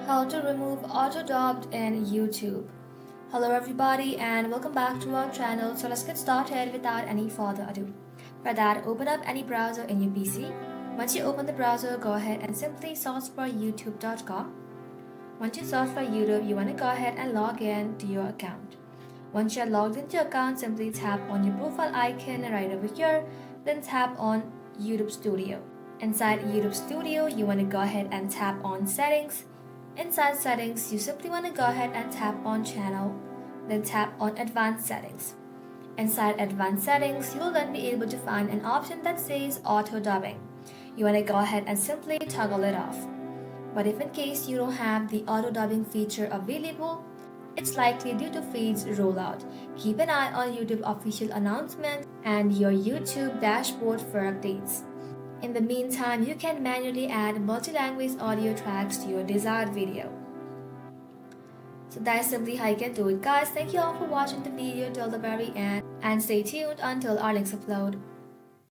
How to remove auto-dubbed in YouTube. Hello everybody and welcome back to our channel. So let's get started without any further ado. For that, open up any browser in your PC. Once you open the browser, go ahead and simply search for youtube.com. Once you search for YouTube, you want to go ahead and log in to your account. Once you're logged into your account, simply tap on your profile icon right over here, then tap on YouTube Studio. Inside YouTube Studio, you want to go ahead and tap on Settings. Inside Settings, you simply want to go ahead and tap on Channel, then tap on Advanced Settings. Inside Advanced Settings, you will then be able to find an option that says Auto Dubbing. You want to go ahead and simply toggle it off. But if in case you don't have the auto dubbing feature available, it's likely due to feeds rollout. Keep an eye on YouTube official announcements and your YouTube dashboard for updates. In the meantime, you can manually add multi-language audio tracks to your desired video. So that's simply how you can do it, guys. Thank you all for watching the video till the very end and stay tuned until our next upload.